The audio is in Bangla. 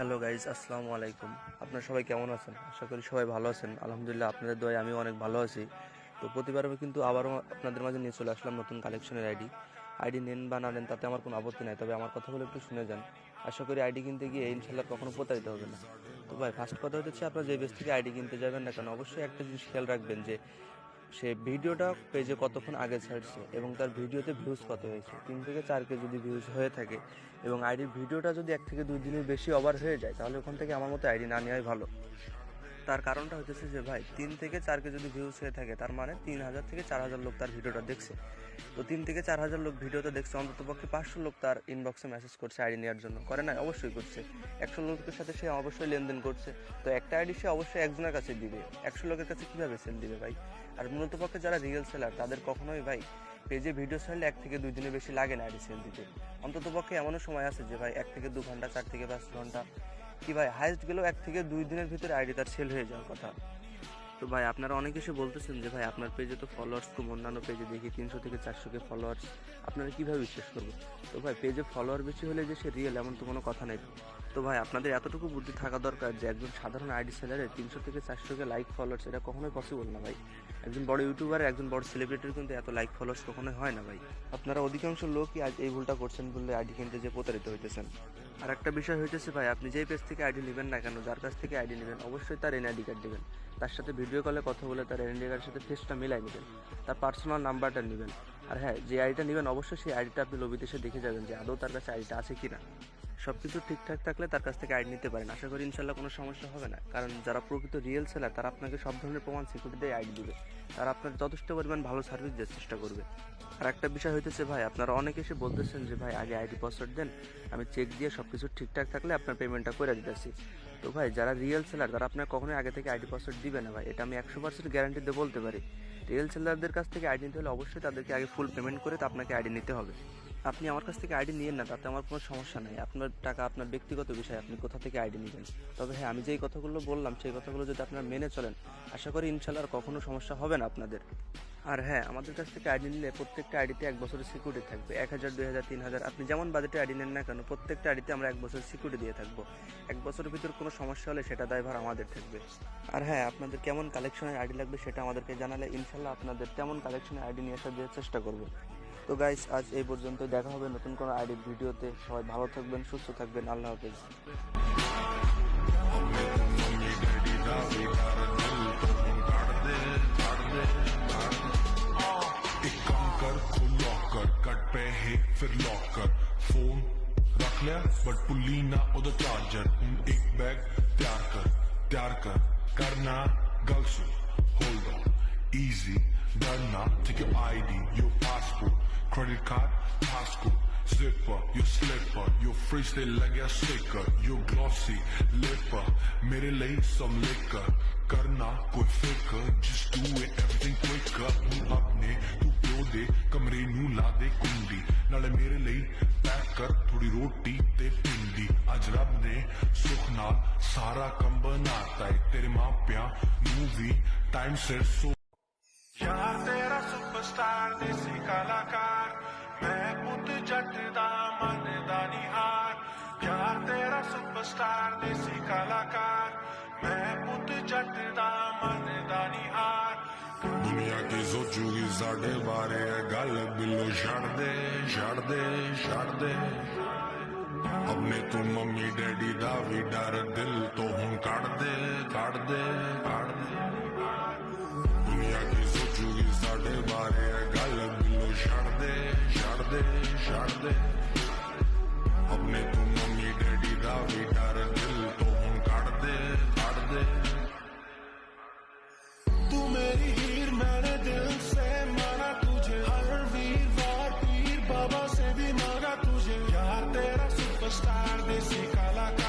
হ্যালো গাইজ, আসসালামু আলাইকুম। আপনারা সবাই কেমন আছেন? আশা করি সবাই ভালো আছেন। আলহামদুলিল্লাহ, আপনাদের দোয়ায় আমিও অনেক ভালো আছি। তো প্রতিবার আমি কিন্তু আবারও আপনাদের মাঝে নিয়ে চলে আসলাম নতুন কালেকশনের আইডি নেন বা না নেন তাতে আমার কোনো আপত্তি নাই, তবে আমার কথাগুলো একটু শুনে যান। আশা করি আইডি কিনতে গিয়ে ইনশাল্লাহ কখনো প্রতারিত হবে না। তো ভাই, ফার্স্ট কথা হচ্ছে, আপনারা যে পেজ থেকে আইডি কিনতে যাবেন না কেন, অবশ্যই একটা জিনিস খেয়াল রাখবেন যে সে ভিডিওটা পেজে কতক্ষণ আগে ছাড়ছে এবং তার ভিডিওতে ভিউজ কত হয়েছে। 3 থেকে 4K যদি ভিউজ হয়ে থাকে এবং আইডির ভিডিওটা যদি 1 থেকে 2 দিনের বেশি ওভার হয়ে যায়, তাহলে ওখান থেকে আমার মতো আইডি না নেওয়াই ভালো। তার কারণটা হচ্ছে যে ভাই, 3 থেকে 4K যদি ভিউজ হয়ে থাকে, তার মানে 3000 থেকে 4000 লোক তার ভিডিওটা দেখছে। তো 3 থেকে 4000 লোক ভিডিওটা দেখছে, অন্তত পক্ষে 500 লোক তার ইনবক্সে মেসেজ করছে আইডি নেওয়ার জন্য। করে না? অবশ্যই করছে। 100 লোকের সাথে সে অবশ্যই লেনদেন করছে। তো একটা আইডি সে অবশ্যই একজনের কাছে দিবে, 100 লোকের কাছে কীভাবে সেল দিবে ভাই? আর মূলত পক্ষে যারা রিয়েল সেলার, তাদের কখনোই ভাই পেজে ভিডিও ছাড়লে 1 থেকে 2 দিনের বেশি লাগে না আইডি সেল দিতে। অন্তত পক্ষে এমনও সময় আছে যে ভাই 1 থেকে 2 ঘন্টা, 4 থেকে 5 ঘন্টা, কি ভাই হাইস্ট গেলেও 1 থেকে 2 দিনের ভিতরে আইডি তার সেল হয়ে যাওয়ার কথা। তো ভাই, আপনারা অনেক এসে বলতেছেন যে ভাই আপনার পেজে তো ফলোয়ার্স কম, অন্যান্য পেজে দেখি 300 থেকে 400 ফলোয়ার্স, আপনারা কীভাবে বিশ্বাস করবো? তো ভাই, পেজে ফলোয়ার বেশি হলে যে সে রিয়েল, এমন তো কোনো কথা নেই। তো ভাই, আপনাদের এতটুকু বুদ্ধি থাকা দরকার যে একজন সাধারণ আইডি সেলারের 300 থেকে 400 লাইক ফলোয়ার্স, এটা কখনোই পসিবল না ভাই। একজন বড় ইউটিউবার, একজন বড় সেলিব্রিটির কিন্তু এত লাইক ফলোয়ার্স কখনোই হয় না ভাই। আপনারা অধিকাংশ লোকই আজ এই ভুলটা করছেন বলে আইডি কিনতে যে প্রতারিত হইতেছেন। আর একটা বিষয় হইতেছে ভাই, আপনি যেই পেজ থেকে আইডি নেবেন না কেন, যার কাছ থেকে আইডি নেবেন, অবশ্যই তার এনআইডি কার্ড দেবেন। তার সাথে ভিডিও কলে কথা বলে তার এনআইডি কার্ডের সাথে ফেসটা মিলাই নেবেন, তার পার্সোনাল নাম্বারটা নেবেন। আর হ্যাঁ, যে আইডিটা নেবেন, অবশ্যই সেই আইডিটা আপনি লবিতে এসে দেখে যাবেন যে আদৌ তার কাছে আইডিটা আছে কিনা। সব কিছু ঠিকঠাক থাকলে তার কাছ থেকে আইডি নিতে পারেন। আশা করি ইনশাল্লাহ কোনো সমস্যা হবে না, কারণ যারা প্রকৃত রিয়েল সেলার, তারা আপনাকে সব ধরনের প্রমাণ সিকিউরিটি দিয়ে আইডি দিবে। তারা আপনার যথেষ্ট পরিমাণ ভালো সার্ভিস দেওয়ার চেষ্টা করবে। আর একটা বিষয় হইতেছে ভাই, আপনারা অনেকে এসে বলতেছেন যে ভাই আগে আইডি পাসওয়ার্ড দেন, আমি চেক দিয়ে সব কিছু ঠিকঠাক থাকলে আপনার পেমেন্টটা করে দিতেছি। তো ভাই, যারা রিয়েল সেলার, তারা আপনার কখনোই আগে থেকে আইডি পাসওয়ার্ড দিবে না ভাই, এটা আমি 100% গ্যারান্টি দিয়ে বলতে পারি। রিয়েল সেলারদের কাছ থেকে আইডি নিতে হলে অবশ্যই তাদেরকে আগে ফুল পেমেন্ট করে তো আপনাকে আইডি নিতে হবে। আপনি আমার কাছ থেকে আইডি নিয়েন না, তাতে আমার কোনো সমস্যা নাই। আপনার টাকা, আপনার ব্যক্তিগত বিষয়, আপনি কোথা থেকে আইডি নেবেন। তবে হ্যাঁ, আমি যেই কথাগুলো বললাম, সেই কথাগুলো যদি আপনারা মেনে চলেন, আশা করি ইনশাল্লাহ আর কখনো সমস্যা হবে না আপনাদের। আর হ্যাঁ, আমাদের কাছ থেকে আইডি নিলে প্রত্যেকটা আইডিতে 1 বছরের সিকিউরিটি থাকবে। 1000, 2000, 3000, আপনি যেমন বাজেটে আইডি নেন না কেন, প্রত্যেকটা আইডিতে আমরা 1 বছরের সিকিউরিটি দিয়ে থাকবো। 1 বছরের ভিতর কোনো সমস্যা হলে সেটা দায়ভার আমাদের থাকবে। আর হ্যাঁ, আপনাদের কেমন কালেকশনের আইডি লাগবে সেটা আমাদেরকে জানালে ইনশাল্লাহ আপনাদের তেমন কালেকশনের আইডি নিয়ে আসার দেওয়ার চেষ্টা করবো। তো গাইস, আজ এই পর্যন্ত। দেখা হবে নতুন কোনো আইডির ভিডিওতে। সবাই ভালো থাকবেন, সুস্থ থাকবেন। আল্লাহ হাফেজ। फिर लॉकर फोन रख लिया बट पुल्ली ना उधर चार्जर एक बैग तैयार कर करना गर्ल्स होल्ड ऑन easy डरना take your ID your passport credit card passport zipper your slipper your fridge they लगे sticker your glossy lipper मेरे लिए some liquor करना कोई फिकर just do it everything quicker अपने तू प्यो दे कमरे नू ला दे कुंडी नाले मेरे लिए पैक कर थोड़ी रोटी ते पिंडी अज रब ने सुख नाल सारा कम बनाता है तेरे माँ प्या नू भी टाइम सिर सो यार तेरा सुपरस्टार देसी कलाकार मैं पुत जट दा मन दा निहार यार तेरा सुपरस्टार देसी कलाकार मैं पुत जट दा मन दा निहार दुनिया की सोचूगी साढ़े बारे गल बिलो छड़ दे अपने तू मम्मी डैडी दा भी डर दिल तो हूं काट दे दुनिया की सोचूगी साढ़े बारे गल बिलो छड़ दे अपने तू मम्मी डैडी दा भी डर दिल तो हूं काट दे तू मेरी हीर मैंने दिल से माना तुझे हर वीरवार पीर बाबा से भी मांगा तुझे यार तेरा सुपरस्टार देसी कलाकार